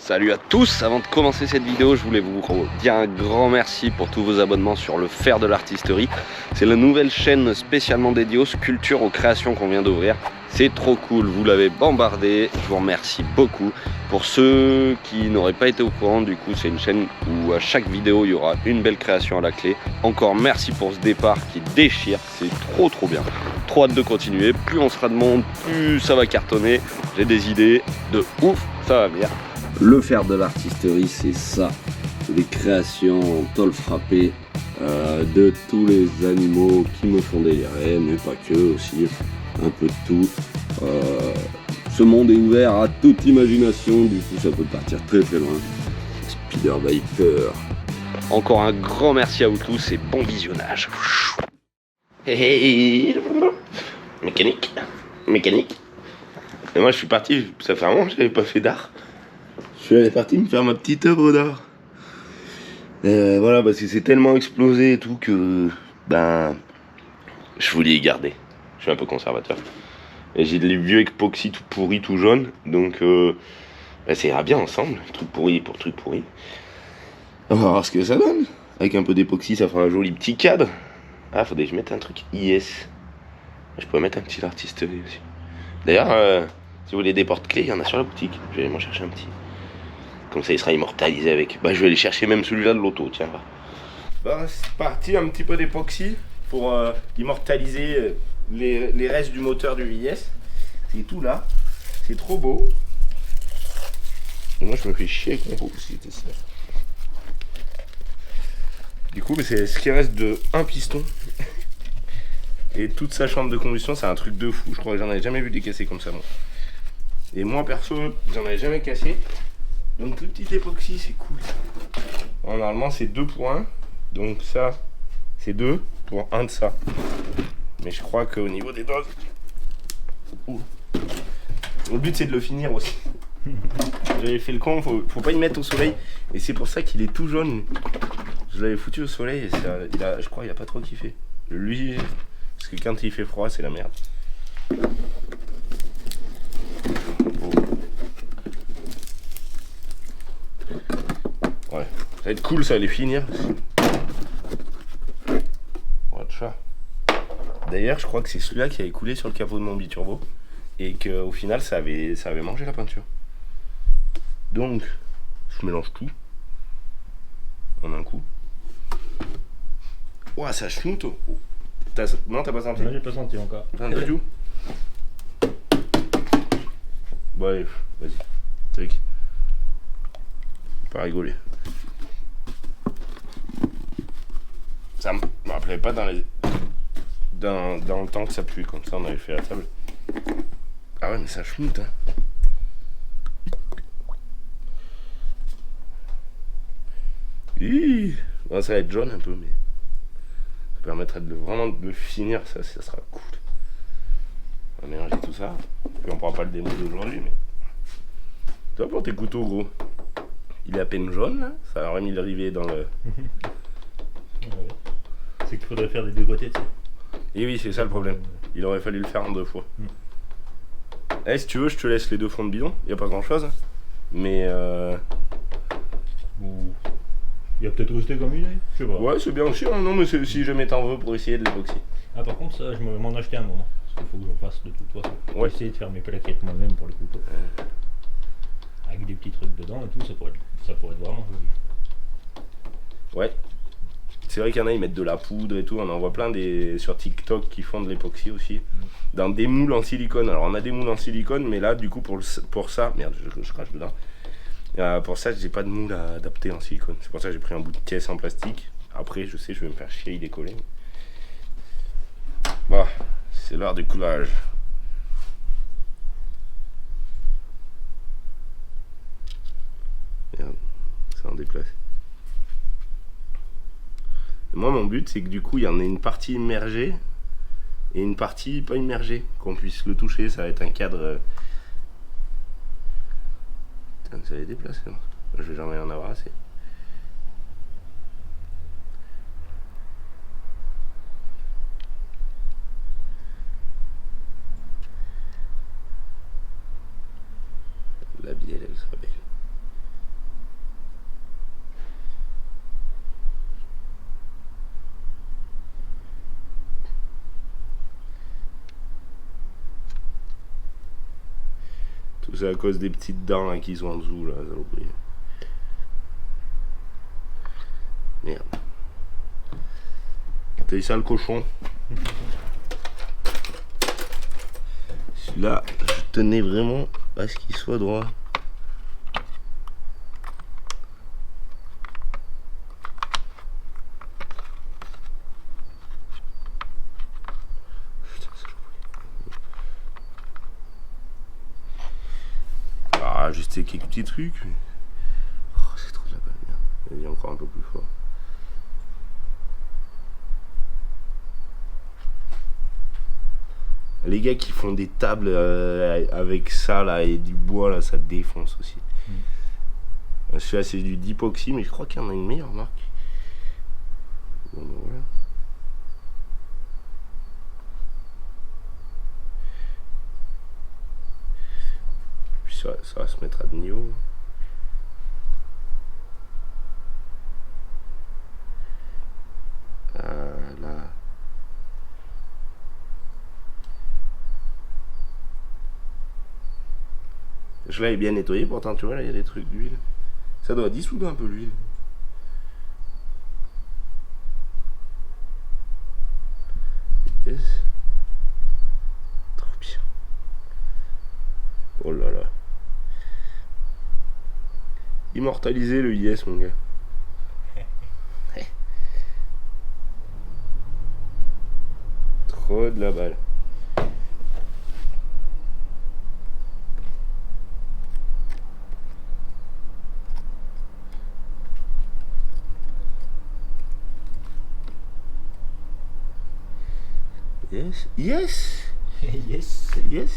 Salut à tous, avant de commencer cette vidéo, je voulais vous dire un grand merci pour tous vos abonnements sur le Fer de l'Artisterie. C'est la nouvelle chaîne spécialement dédiée aux sculptures, aux créations qu'on vient d'ouvrir. C'est trop cool, vous l'avez bombardé, je vous remercie beaucoup. Pour ceux qui n'auraient pas été au courant, du coup c'est une chaîne où à chaque vidéo il y aura une belle création à la clé. Encore merci pour ce départ qui déchire, c'est trop bien. Trop hâte de continuer, plus on sera de monde, plus ça va cartonner. J'ai des idées de ouf, ça va bien. Le Fer de l'Artisterie, c'est ça, c'est des créations en tôle frappée de tous les animaux qui me font délirer, mais pas que aussi, un peu de tout. Ce monde est ouvert à toute imagination, du coup ça peut partir très loin. Spider Viper. Encore un grand merci à vous tous et bon visionnage. Hey, mécanique. Et moi je suis parti, ça fait un moment que j'avais pas fait d'art. Je suis parti me faire ma petite œuvre d'art. Voilà, parce que c'est tellement explosé et tout que je voulais y garder. Je suis un peu conservateur. Et j'ai des vieux époxy tout pourris, tout jaune. Donc ça ira bien ensemble, truc pourri pour truc pourri. On va voir ce que ça donne. Avec un peu d'époxy, ça fera un joli petit cadre. Ah, faudrait que je mette un truc IS. Je pourrais mettre un petit artisterie aussi. D'ailleurs, si vous voulez des porte-clés, il y en a sur la boutique. Je vais aller m'en chercher un petit. Comme ça, il sera immortalisé avec. Je vais aller chercher même celui-là de l'auto, tiens. C'est parti, un petit peu d'époxy pour immortaliser les restes du moteur du IS. C'est tout là. C'est trop beau. Et moi, je me fais chier avec mon époxy. Du coup, c'est ce qui reste de un piston. Et toute sa chambre de combustion, c'est un truc de fou. Je crois que j'en avais jamais vu des cassés comme ça, moi. Et moi, perso, j'en avais jamais cassé. Donc, le petit époxy, c'est cool. Alors, normalement, c'est 2 pour 1. Donc, ça, c'est 2 pour 1 de ça. Mais je crois qu'au niveau des doses. Le but, c'est de le finir aussi. J'avais fait le con, faut pas y mettre au soleil. Et c'est pour ça qu'il est tout jaune. Je l'avais foutu au soleil et je crois qu'il a pas trop kiffé. Lui, parce que quand il fait froid, c'est la merde. Ouais, ça va être cool, ça va les finir. D'ailleurs, je crois que c'est celui-là qui avait coulé sur le capot de mon biturbo et qu'au final, ça avait mangé la peinture. Donc, je mélange tout en un coup. Ouah, ça schnoute. Non, t'as pas senti? Non, j'ai pas senti encore. Pas du tout. Ouais, vas-y. Tac. Pas rigoler. Ça me rappelait pas dans le temps que ça pue, comme ça on avait fait la table. Ah ouais, mais ça schnoute, hein. Bon, ça va être jaune un peu, mais ça permettrait vraiment de le finir, ça sera cool. On va mélanger tout ça, puis on pourra pas le démolir aujourd'hui, mais toi pour tes couteaux gros, il est à peine jaune là, ça aurait mis le rivet dans le. Ouais. C'est qu'il faudrait faire des deux côtés, tu sais. Et oui, c'est ça le problème, il aurait fallu le faire en 2 fois. Si tu veux, je te laisse les 2 fonds de bidon, y a pas grand chose, mais Il va peut-être rester comme il est, je sais pas. ouais, c'est bien aussi, hein. Non mais si jamais t'en veux pour essayer de l'époxy. Ah, par contre, ça, je vais m'en acheter un moment. Parce qu'il faut que j'en fasse de toute façon. Je vais Ouais. essayer de faire mes plaquettes moi-même pour les couteaux. Avec des petits trucs dedans et tout, ça pourrait être vraiment joli. Ouais. C'est vrai qu'il y en a, ils mettent de la poudre et tout. On en voit plein sur TikTok qui font de l'époxy aussi. Dans des moules en silicone. Alors on a des moules en silicone, mais là, du coup, pour ça. Merde, je crache dedans. Pour ça, j'ai pas de moule à adapter en silicone. C'est pour ça que j'ai pris un bout de caisse en plastique. Après, je sais, je vais me faire chier, il décoller. Bon, c'est l'heure du coulage. Merde, ça en déplace. Moi, mon but, c'est que du coup, il y en ait une partie immergée et une partie pas immergée. Qu'on puisse le toucher, ça va être un cadre. Putain, ça va déplacer. Hein. Je vais jamais en avoir assez. La bielle, elle sera belle. C'est à cause des petites dents là, qui sont en dessous là, saloperie. Merde. T'as eu ça le cochon? Celui-là, je tenais vraiment à ce qu'il soit droit. Ajuster quelques petits trucs. Mais... Oh, c'est trop de la balle, merde. Vas-y, encore un peu plus fort. Les gars qui font des tables avec ça là et du bois là, ça défonce aussi. Celui-là c'est du Dipoxy, mais je crois qu'il y en a une meilleure marque. Bon, ben voilà. Ça va se mettre à niveau. Là. Je l'avais bien nettoyé, pourtant tu vois là il y a des trucs d'huile. Ça doit dissoudre un peu l'huile. Yes. Trop bien. Oh là là. Immortaliser le yes mon gars. Trop de la balle. Yes, yes, Yes. yes.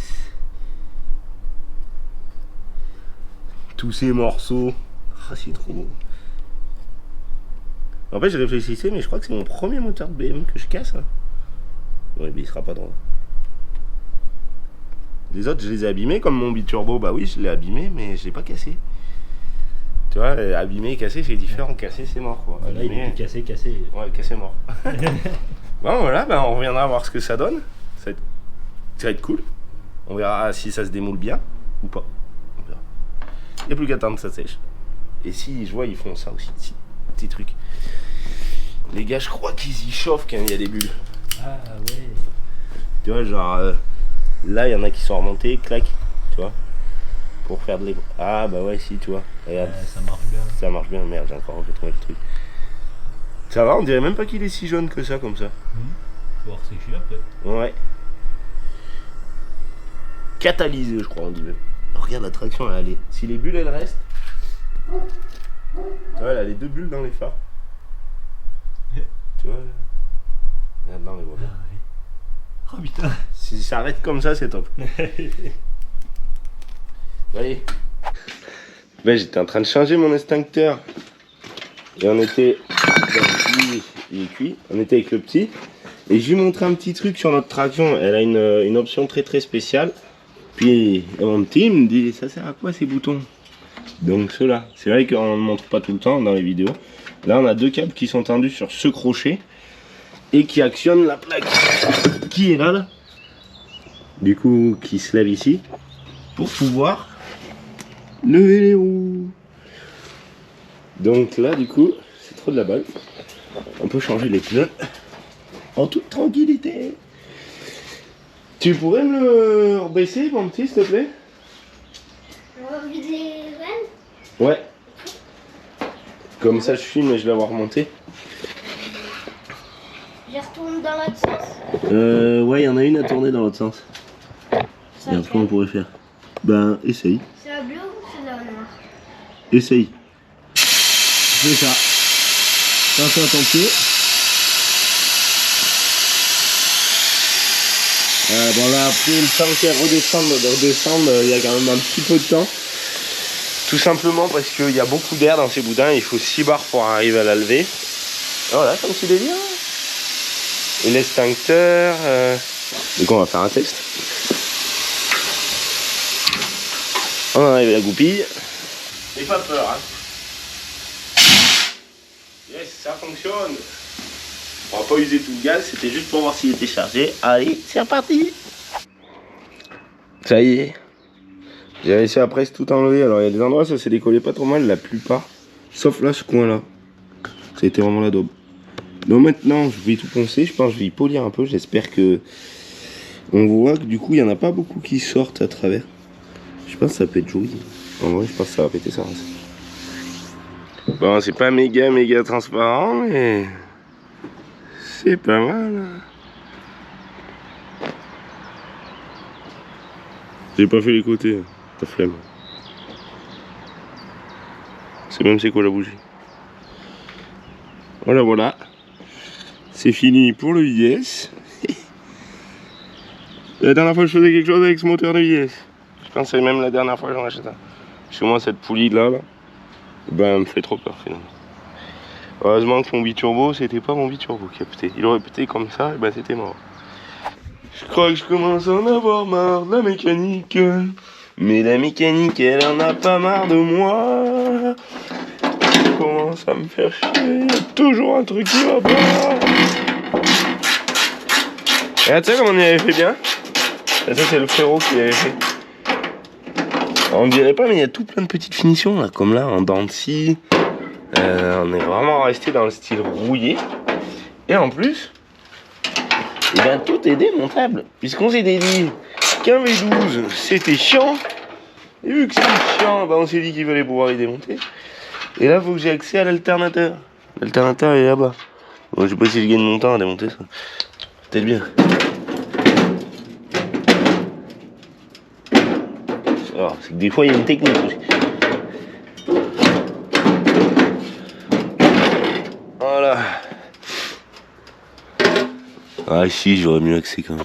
Tous ces morceaux. Ah, c'est trop beau. En fait, je réfléchissais, mais je crois que c'est mon premier moteur de BM que je casse. Hein. Ouais, mais il sera pas drôle. Les autres, je les ai abîmés, comme mon biturbo, bah oui, je l'ai abîmé, mais je l'ai pas cassé. Tu vois, abîmé et cassé, c'est différent. Cassé, c'est mort, quoi. Là, il était cassé. Ouais, cassé, mort. Bon, voilà, ben, on reviendra voir ce que ça donne. Ça va être cool. On verra si ça se démoule bien ou pas. On verra. Il n'y a plus qu'à attendre que ça sèche. Et si, je vois, ils font ça aussi, petit truc. Les gars, je crois qu'ils y chauffent quand il y a des bulles. Ah ouais. Tu vois, genre, là, il y en a qui sont remontés, clac, tu vois, pour faire de l'ébro. Ah, bah ouais, si, tu vois. Regarde, Ça marche bien. ça marche bien. Merde, j'ai encore trouvé le truc. Ça va, on dirait même pas qu'il est si jaune que ça, comme ça. Faut voir sécher après. Ouais. Catalysé, je crois, on dit même. Oh, regarde la traction, elle est. Si les bulles, elles restent. Tu vois, elle a les deux bulles dans les phares. Tu vois. Regarde là, on les voit bien. Oh putain. Si ça arrête comme ça, c'est top. Allez. Ben, j'étais en train de changer mon extincteur. Et on était. Il est cuit. On était avec le petit. Et je lui ai montré un petit truc sur notre traction. Elle a une option très très spéciale. Puis mon petit il me dit, ça sert à quoi ces boutons? Donc ceux-là. C'est vrai qu'on ne montre pas tout le temps dans les vidéos. Là on a deux câbles qui sont tendus sur ce crochet. Et qui actionnent la plaque qui est là. Du coup qui se lève ici. Pour pouvoir lever les roues. Donc là du coup c'est trop de la balle. On peut changer les pneus en toute tranquillité. Tu pourrais me le rebaisser mon petit s'il te plaît? Ouais. Comme ça je filme et je vais avoir remonté. Je retourne dans l'autre sens. Ouais, il y en a une à tourner dans l'autre sens. Regarde comment on pourrait faire. Ben, essaye. C'est la bleue ou c'est la noire? Essaye. Fais ça. Attention à ton pied. Bon là après le temps qu'elle redescende, il y a quand même un petit peu de temps. Tout simplement parce qu'il y a beaucoup d'air dans ces boudins, il faut 6 barres pour arriver à la lever. Voilà, comme tu délire. Et l'extincteur. Donc on va faire un test. On arrive à la goupille. N'aie pas peur hein. Yes, ça fonctionne. On va pas user tout le gaz, c'était juste pour voir s'il était chargé. Allez, c'est reparti. Ça y est. J'ai réussi à presque tout enlever. Alors il y a des endroits ça s'est décollé pas trop mal, la plupart. Sauf là, ce coin-là. Ça a été vraiment la daube. Donc maintenant, je vais tout poncer. Je pense que je vais y polir un peu. J'espère que... On voit que du coup, il n'y en a pas beaucoup qui sortent à travers. Je pense que ça peut être joli. En vrai, je pense que ça va péter ça. Bon, c'est pas méga transparent, mais... C'est pas mal. J'ai pas fait les côtés. Ta flemme. C'est même c'est quoi la bougie. Voilà. C'est fini pour le IS. La dernière fois je faisais quelque chose avec ce moteur de IS. Je pense que c'est même la dernière fois que j'en achète un. Chez moi cette poulie là, ben elle me fait trop peur finalement. Heureusement que mon biturbo c'était pas mon biturbo qui a pété. Il aurait pété comme ça et ben c'était mort. Je crois que je commence à en avoir marre de la mécanique. Mais la mécanique elle en a pas marre de moi. Je commence à me faire chier. Y a toujours un truc qui va pas. Et tu sais comment on y avait fait bien? Et ça c'est le frérot qui l'avait fait. On dirait pas mais il y a tout plein de petites finitions là. Comme là en dents de scie. On est vraiment resté dans le style rouillé. Et en plus, et ben, tout est démontable. Puisqu'on s'était dit qu'un V12 c'était chiant. Et vu que c'était chiant, ben, on s'est dit qu'il fallait pouvoir y démonter. Et là, il faut que j'ai accès à l'alternateur. L'alternateur est là-bas. Bon, je sais pas si je gagne mon temps à démonter ça. Peut-être bien. Alors, c'est que des fois, il y a une technique aussi. Voilà. Ah si, j'aurais mieux accès quand même.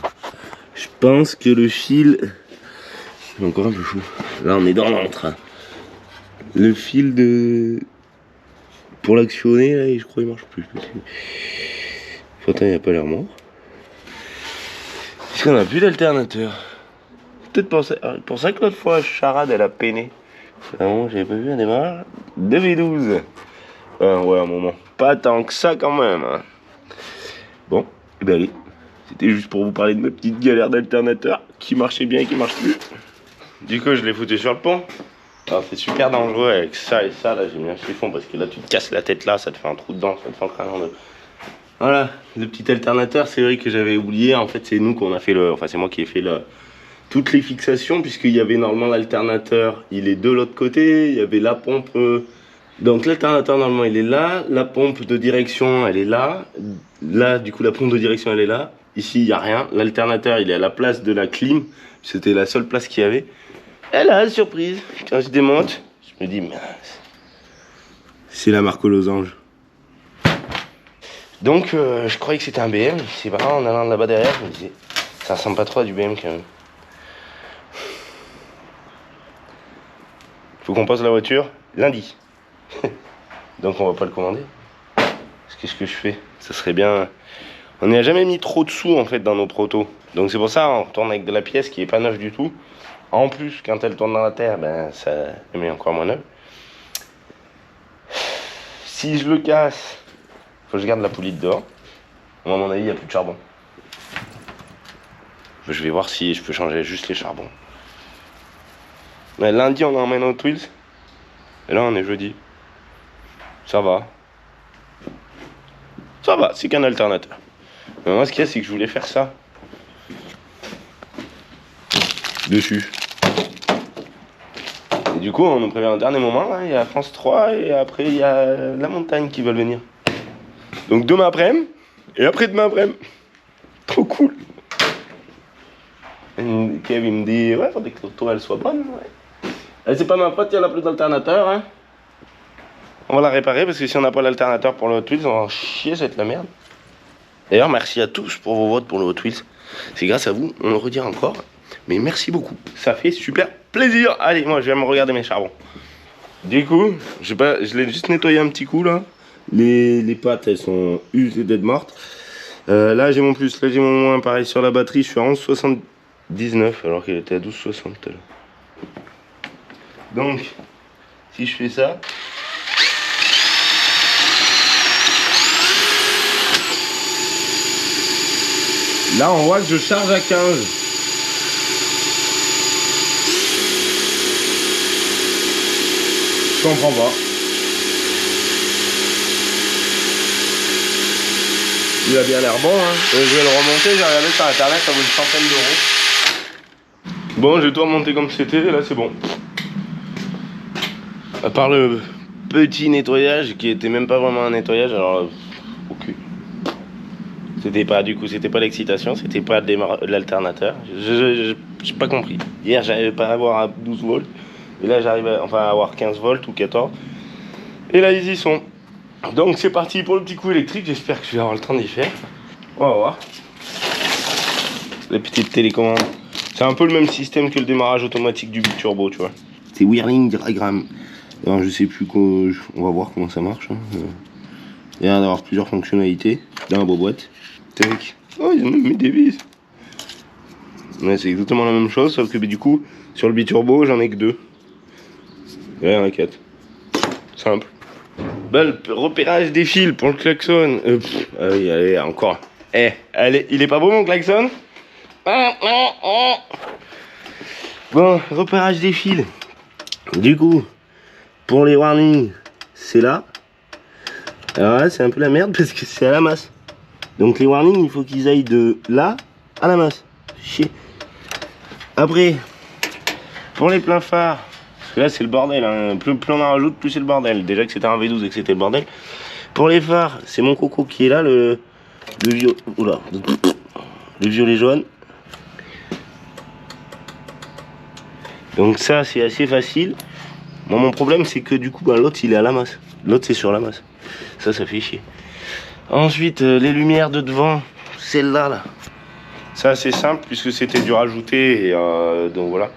Je pense que le fil... C'est encore un peu fou. Là, on est dans l'entre. Le fil de... Pour l'actionner, là, je crois qu'il marche plus. Pourtant, il n'y a pas l'air mort. Parce qu'on n'a plus d'alternateur. Peut-être pour ça que l'autre fois, Charade, elle a peiné. Vraiment, j'avais pas vu un démarrage de V12. Ouais, un moment. Pas tant que ça quand même. Hein. Bon, et ben allez. C'était juste pour vous parler de ma petite galère d'alternateur qui marchait bien et qui marche plus. Du coup, je l'ai foutu sur le pont. Alors, c'est super dangereux avec ça et ça. Là, j'ai mis un chiffon parce que là, tu te casses la tête là, ça te fait un trou dedans, ça te fait un de... Voilà, le petit alternateur, c'est vrai que j'avais oublié. En fait, c'est nous qu'on a fait le. Enfin, c'est moi qui ai fait le. Toutes les fixations, puisqu'il y avait normalement l'alternateur, il est de l'autre côté. Il y avait la pompe. Donc, l'alternateur, normalement, il est là. La pompe de direction, elle est là. Là, du coup, la pompe de direction, elle est là. Ici, il n'y a rien. L'alternateur, il est à la place de la clim. C'était la seule place qu'il y avait. Et là, surprise, quand je démonte, je me dis, mince. C'est la marque aux losanges. Donc, je croyais que c'était un BM. C'est pas en allant là-bas derrière, je me disais, ça ressemble pas trop à du BM quand même. Faut qu'on passe la voiture lundi. Donc, on va pas le commander. Qu'est-ce que je fais? Ça serait bien. On n'y a jamais mis trop de sous en fait dans nos protos. Donc, c'est pour ça on tourne avec de la pièce qui est pas neuve du tout. En plus, quand elle tourne dans la terre, ben ça met encore moins neuve. Si je le casse, faut que je garde la poulie dehors. À mon avis, il n'y a plus de charbon. Je vais voir si je peux changer juste les charbons. Mais lundi, on emmène au Twills. Et là, on est jeudi. Ça va. Ça va, c'est qu'un alternateur. Mais moi, ce qu'il y a, c'est que je voulais faire ça. Dessus. Et du coup, on nous prévient au dernier moment, hein, il y a France 3 et après, il y a la montagne qui veulent venir. Donc, demain après-midi et après-demain après-midi. Trop cool. Et Kevin me dit, ouais, faudrait que l'auto elle soit bonne. Ouais. Et c'est pas ma faute, il y en a plus d'alternateur. Hein. On va la réparer parce que si on n'a pas l'alternateur pour le Hot Wheels, on va en chier, ça va être la merde. D'ailleurs, merci à tous pour vos votes pour le Hot Wheels. C'est grâce à vous, on le redit encore. Mais merci beaucoup, ça fait super plaisir. Allez, moi je vais me regarder mes charbons. Du coup, je l'ai juste nettoyé un petit coup là. Les pattes elles sont usées d'être mortes. Là j'ai mon plus, là j'ai mon moins. Pareil sur la batterie, je suis à 11,79 alors qu'elle était à 12,60 tout à l'heure. Donc, si je fais ça. Là on voit que je charge à 15. comprends pas. Il a bien l'air bon, hein. Je vais le remonter, j'ai regardé sur internet, ça vaut une centaine d'euros. Bon, j'ai tout remonté comme c'était, et là c'est bon. À part le petit nettoyage qui était même pas vraiment un nettoyage, alors là, ok. C'était pas du coup, c'était pas l'excitation, c'était pas l'alternateur. J'ai pas compris. Hier j'arrivais pas à avoir à 12 volts, et là j'arrive à avoir 15 volts ou 14. Et là ils y sont. Donc c'est parti pour le petit coup électrique, j'espère que je vais avoir le temps d'y faire. On va voir. Les petites télécommandes. C'est un peu le même système que le démarrage automatique du biturbo, tu vois. C'est Whirling Diagram. Alors je sais plus quoi, on va voir comment ça marche. Hein. Il y a l'air d'avoir plusieurs fonctionnalités dans la boîte. Tac. Oh, ils ont même mis des vis. Ouais, c'est exactement la même chose, sauf que du coup, sur le biturbo, j'en ai que 2. Là, il y en a 4. Simple. Bah, le repérage des fils pour le klaxon. Ah oui, allez, encore. Allez, il est pas beau mon klaxon? Bon, repérage des fils. Du coup, pour les warnings, c'est là. Alors là, c'est un peu la merde parce que c'est à la masse. Donc les warnings, il faut qu'ils aillent de là à la masse. Chier. Après, pour les pleins phares, parce que là c'est le bordel, hein. Plus on en rajoute, plus c'est le bordel. Déjà que c'était un V12 et que c'était le bordel. Pour les phares, c'est mon coco qui est là, le violet jaune. Donc ça c'est assez facile. Moi mon problème c'est que du coup bah, l'autre il est à la masse. L'autre c'est sur la masse. Ça fait chier. Ensuite les lumières de devant, celle-là là. Ça c'est simple puisque c'était dû rajouter et donc voilà.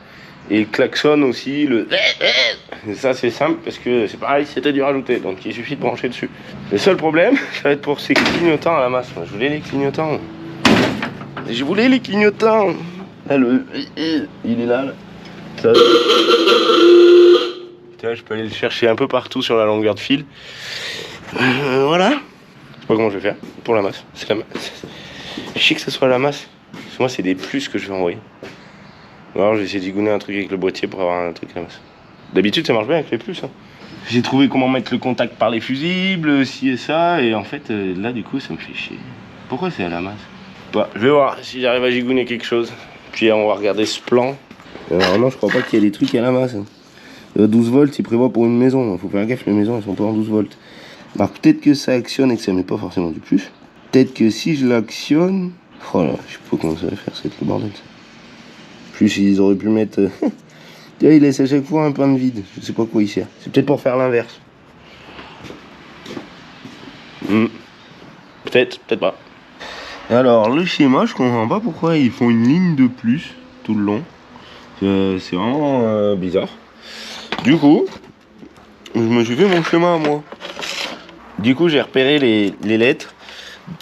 Et le klaxon aussi, ça c'est simple parce que c'est pareil, c'était dû rajouter, donc il suffit de brancher dessus. Le seul problème, ça va être pour ces clignotants à la masse. Moi, je voulais les clignotants. Je voulais les clignotants. Là, il est là. Ça... Putain, je peux aller le chercher un peu partout sur la longueur de fil. Voilà. Je sais pas comment je vais faire pour la masse. C'est la masse. Je sais que ce soit la masse. Parce que moi, c'est des plus que je vais envoyer. Alors j'ai essayé d'y gouiner un truc avec le boîtier pour avoir un truc à la masse. D'habitude ça marche bien avec les plus. Hein. J'ai trouvé comment mettre le contact par les fusibles, ci et ça, et en fait là du coup ça me fait chier. Pourquoi c'est à la masse? Bah, je vais voir si j'arrive à gigouner quelque chose. Puis on va regarder ce plan. Normalement je crois pas qu'il y ait des trucs à la masse. Hein. 12 volts il prévoit pour une maison. Faut faire gaffe, les maisons elles sont pas en 12 volts. Alors peut-être que ça actionne et que ça met pas forcément du plus. Peut-être que si je l'actionne... Oh là, je sais pas comment ça va faire, c'est le bordel ça. Plus ils auraient pu mettre... il laisse à chaque fois un pain de vide. Je sais pas quoi il sert. C'est peut-être pour faire l'inverse. Peut-être, peut-être pas. Alors le schéma, je comprends pas pourquoi ils font une ligne de plus tout le long. C'est vraiment bizarre. Du coup, je me suis fait mon schéma à moi. Du coup, j'ai repéré les lettres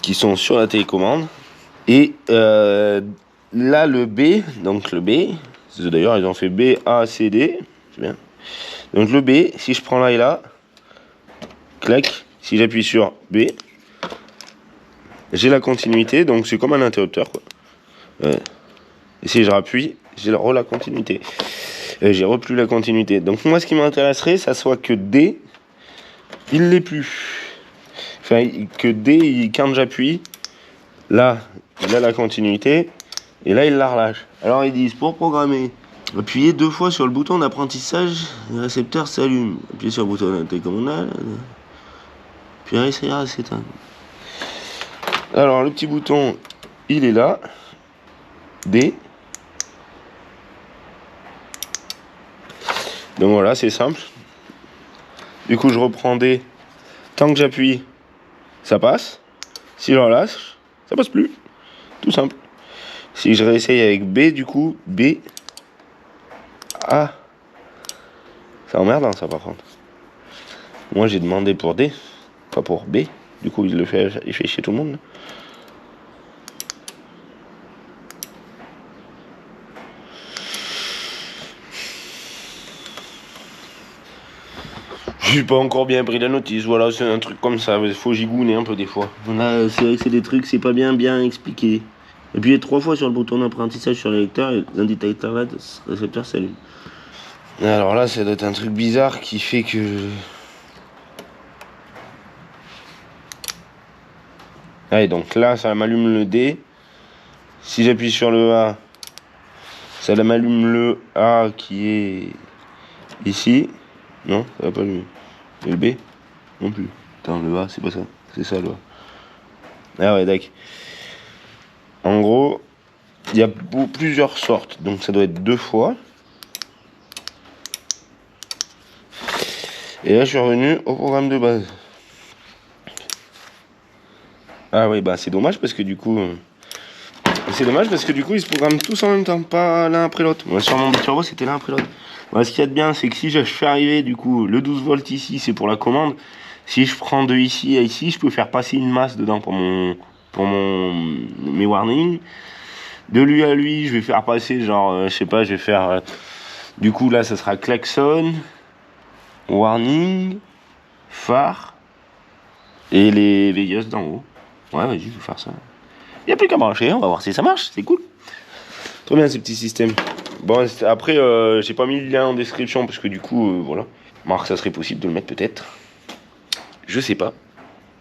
qui sont sur la télécommande. Et là, le B, donc le B, d'ailleurs, ils ont fait B, A, C, D. C'est bien. Donc le B, si je prends là et là, clac, si j'appuie sur B, j'ai la continuité, donc c'est comme un interrupteur, quoi. Et si je rappuie, j'ai la continuité. J'ai repris la continuité. Donc moi, ce qui m'intéresserait, ça soit que D, il l'est plus. Enfin, que D, quand j'appuie, là, il a la continuité, et là, il la relâche. Alors, ils disent, pour programmer, appuyez 2 fois sur le bouton d'apprentissage, le récepteur s'allume. Appuyez sur le bouton de télécommande, puis essayera à s'éteindre. Alors, le petit bouton, il est là, D. Donc voilà, c'est simple. Du coup, je reprends D. Tant que j'appuie, ça passe. Si je relâche, ça passe plus. Tout simple. Si je réessaye avec B, du coup, B. A. C'est emmerdant ça par contre. Moi j'ai demandé pour D, pas pour B. Du coup il fait chier tout le monde. J'ai pas encore bien pris la notice, voilà, c'est un truc comme ça, il faut gigouner un peu des fois. Là, c'est vrai que c'est des trucs, c'est pas bien expliqué. Appuyez 3 fois sur le bouton d'apprentissage sur l'électeur et l'indicateur là, le récepteur s'allume. Alors là, ça doit être un truc bizarre qui fait que... Allez, donc là, ça m'allume le D. Si j'appuie sur le A, ça m'allume le A qui est ici. Non, ça va pas allumer. Et le B non plus. Attends, le A, c'est pas ça. C'est ça, le A. Ah ouais, d'accord. En gros, il y a plusieurs sortes. Donc ça doit être 2 fois. Et là, je suis revenu au programme de base. Ah oui, bah c'est dommage parce que du coup... ils se programment tous en même temps, pas l'un après l'autre. Moi, sur mon Biturbo, c'était l'un après l'autre. Bah, ce qu'il y a de bien, c'est que si je fais arriver du coup le 12 volts ici, c'est pour la commande. Si je prends de ici à ici, je peux faire passer une masse dedans pour mes warnings. De lui à lui, je vais faire passer genre, je sais pas, je vais faire... du coup, là, ça sera klaxon, warning, phare et les veilleuses d'en haut. Ouais, vas-y, je vais faire ça. Il n'y a plus qu'à brancher, on va voir si ça marche, c'est cool. Trop bien ces petits systèmes. Bon, après, j'ai pas mis le lien en description parce que du coup, voilà. Marc, ça serait possible de le mettre peut-être. Je sais pas.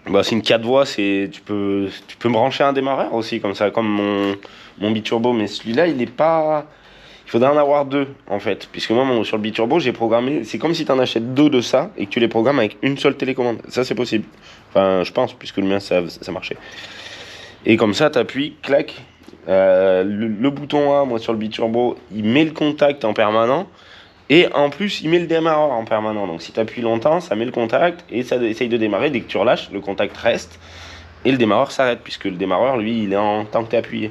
Bah, c'est une 4 voies, tu peux me brancher un démarreur aussi, comme ça, comme mon Biturbo. Mais celui-là, il est pas... Il faudrait en avoir 2, en fait. Puisque moi, sur le Biturbo, j'ai programmé... C'est comme si tu en achètes 2 de ça et que tu les programmes avec une seule télécommande. Ça, c'est possible. Enfin, je pense, puisque le mien, ça marchait. Et comme ça, tu appuies, clac. Le bouton A, moi, sur le Biturbo, il met le contact en permanent. Et en plus, il met le démarreur en permanent. Donc si tu appuies longtemps, ça met le contact et ça essaye de démarrer. Dès que tu relâches, le contact reste et le démarreur s'arrête. Puisque le démarreur, lui, il est en tant que tu es appuyé.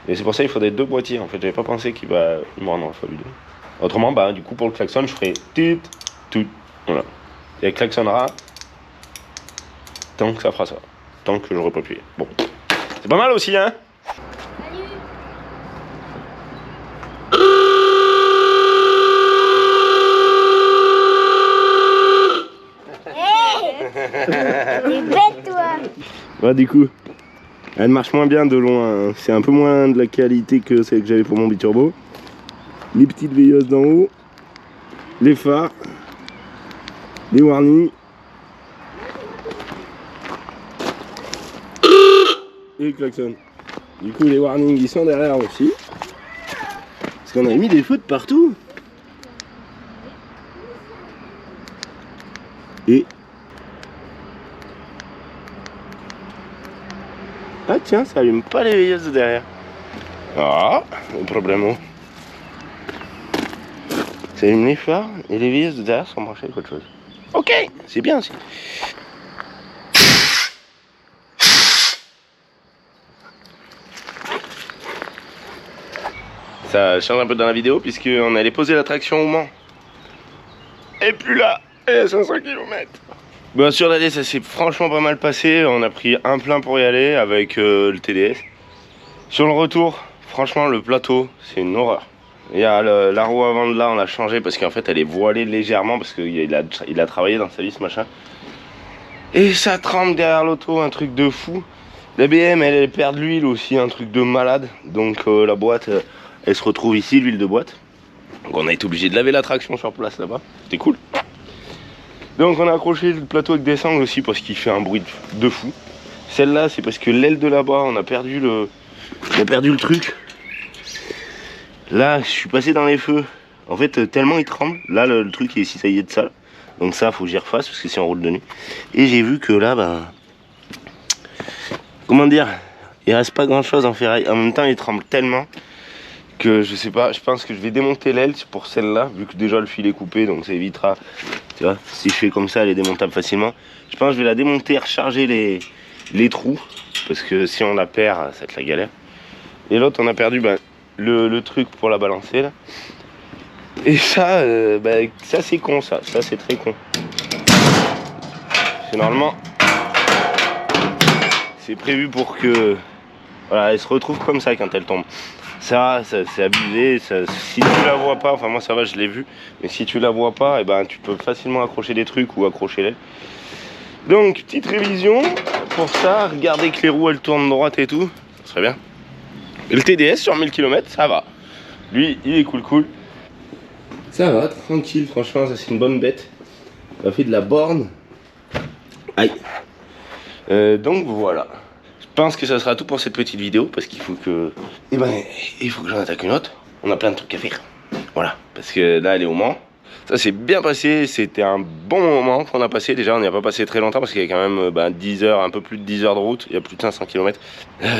Et c'est pour ça qu'il faudrait 2 boîtiers. En fait, j'avais pas pensé qu'il va... Bon, non, il faut lui donner. Autrement, bah, du coup, pour le klaxon, je ferai tout. Voilà. Et elle klaxonnera tant que ça fera ça. Tant que j'aurai pas appuyé. Bon. C'est pas mal aussi, hein? T'es bête, toi. Ouais, du coup, elle marche moins bien de loin. Hein. C'est un peu moins de la qualité que celle que j'avais pour mon Biturbo. Les petites veilleuses d'en haut, les phares, les warnings. Et le klaxon. Du coup, les warnings ils sont derrière aussi. Parce qu'on a mis des feux de partout. Et... ah tiens, ça allume pas les veilleuses de derrière. Ah, le problème. Ça allume les phares et les veilleuses de derrière sont branchées avec autre chose. Ok, c'est bien aussi. Ça change un peu dans la vidéo puisqu'on allait poser l'attraction au Mans. Et plus là, elle est à 500 km. Bon, sur l'aller, ça s'est franchement pas mal passé. On a pris un plein pour y aller avec le TDS. Sur le retour, franchement, le plateau, c'est une horreur. Il y a la roue avant de là, on l'a changé parce qu'en fait, elle est voilée légèrement parce qu'il a travaillé dans sa vie, ce machin. Et ça tremble derrière l'auto, un truc de fou. La BM, elle perd de l'huile aussi, un truc de malade. Donc la boîte, elle se retrouve ici, l'huile de boîte. Donc on a été obligé de laver la traction sur place là-bas. C'était cool. Donc on a accroché le plateau avec des sangles aussi parce qu'il fait un bruit de fou. Celle-là, c'est parce que l'aile de là-bas, on a perdu le truc. Là, je suis passé dans les feux. En fait, tellement il tremble. Là, le truc est cisaillé de sale. Donc ça, faut que j'y refasse parce que c'est en route de nuit. Et j'ai vu que là, bah... comment dire, il reste pas grand-chose en ferraille. En même temps, il tremble tellement que je sais pas, je pense que je vais démonter l'aile pour celle-là, vu que déjà le fil est coupé, donc ça évitera, tu vois, si je fais comme ça, elle est démontable facilement. Je pense que je vais la démonter, recharger les trous, parce que si on la perd, ça va être la galère. Et l'autre, on a perdu bah, le truc pour la balancer, là. Et ça, bah, ça c'est con, ça c'est très con. C'est normalement, c'est prévu pour que, voilà, elle se retrouve comme ça quand elle tombe. Ça c'est abusé, si tu la vois pas, enfin moi ça va, je l'ai vu, mais si tu la vois pas, et ben tu peux facilement accrocher des trucs ou accrocher l'aile. Donc petite révision pour ça, regardez que les roues elles tournent droite et tout, ça serait bien. Et le TDS sur 1000 km, ça va. Lui, il est cool. Ça va, tranquille, franchement, ça c'est une bonne bête. On a fait de la borne. Aïe. Donc voilà. Je pense que ça sera tout pour cette petite vidéo parce qu'il faut que... Eh ben, il faut que j'en attaque une autre. On a plein de trucs à faire. Voilà, parce que là, elle est au Mans. Ça s'est bien passé, c'était un bon moment qu'on a passé. Déjà, on n'y a pas passé très longtemps parce qu'il y a quand même 10 heures, un peu plus de 10 heures de route. Il y a plus de 500 km.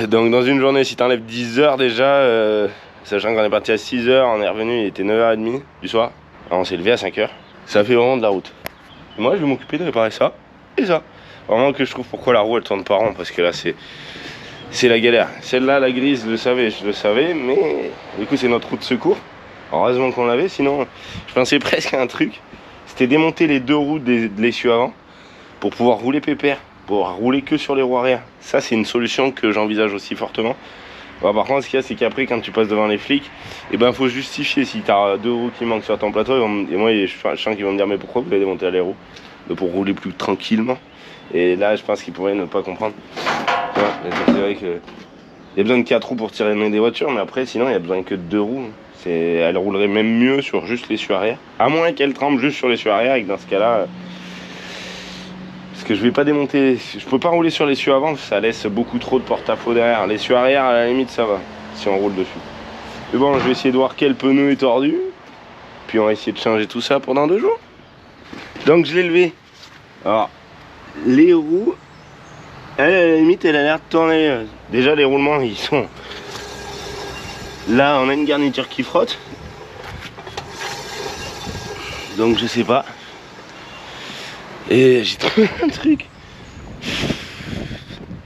Donc dans une journée, si t'enlèves 10 heures déjà, sachant qu'on est parti à 6 heures, on est revenu, il était 9h30 du soir. Alors, on s'est levé à 5 heures. Ça fait vraiment de la route. Et moi, je vais m'occuper de réparer ça et ça. Vraiment que je trouve pourquoi la roue elle tourne pas rond, parce que là c'est la galère. Celle-là, la grise, je le savais, mais du coup c'est notre roue de secours. Heureusement qu'on l'avait, sinon je pensais presque à un truc. C'était démonter les deux roues de l'essieu avant pour pouvoir rouler pépère, pour rouler que sur les roues arrière. Ça c'est une solution que j'envisage aussi fortement. Bon, par contre ce qu'il y a c'est qu'après quand tu passes devant les flics, et ben faut justifier si tu as deux roues qui manquent sur ton plateau, et moi je sens qu'ils vont me dire mais pourquoi vous avez démonté les roues? Pour rouler plus tranquillement. Et là je pense qu'ils pourraient ne pas comprendre. C'est vrai que il y a besoin de 4 roues pour tirer des voitures, mais après sinon il y a besoin que de 2 roues. Elle roulerait même mieux sur juste l'essieu arrière. À moins qu'elle tremble juste sur l'essieu arrière et que dans ce cas-là. Parce que je vais pas démonter. Je peux pas rouler sur l'essieu avant, ça laisse beaucoup trop de porte-à-faux derrière. L'essieu arrière à la limite ça va, si on roule dessus. Mais bon, je vais essayer de voir quel pneu est tordu. Puis on va essayer de changer tout ça pendant 2 jours. Donc je l'ai levé. Alors, les roues, elle, à la limite, elle a l'air de tourner. Déjà, les roulements, ils sont... Là, on a une garniture qui frotte. Donc, je sais pas. Et j'ai trouvé un truc.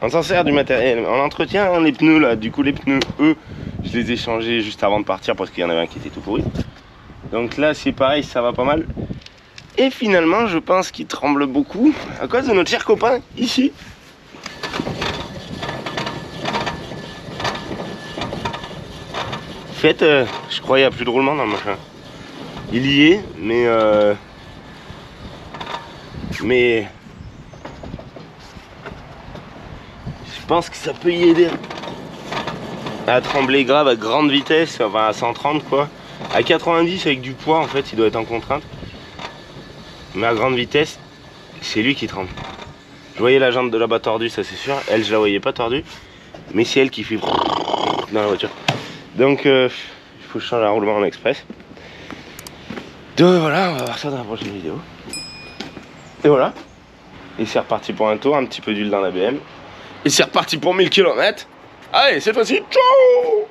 On s'en sert du matériel. On entretient les pneus, là. Du coup, les pneus, eux, je les ai changés juste avant de partir parce qu'il y en avait un qui était tout pourri. Donc là, c'est pareil, ça va pas mal. Et finalement, je pense qu'il tremble beaucoup à cause de notre cher copain, ici. En fait, je crois qu'il n'y a plus de roulement dans le machin. Il y est, mais je pense que ça peut y aider. À trembler grave à grande vitesse, enfin à 130 quoi. À 90 avec du poids, en fait, il doit être en contrainte. Mais à grande vitesse, c'est lui qui tremble. Je voyais la jambe de là-bas tordue, ça c'est sûr. Elle, je la voyais pas tordue. Mais c'est elle qui fait dans la voiture. Donc, il faut que je change un roulement en express. Donc voilà, on va voir ça dans la prochaine vidéo. Et voilà. Et c'est reparti pour un tour, un petit peu d'huile dans la BM. Et c'est reparti pour 1000 km. Allez, cette fois-ci, ciao!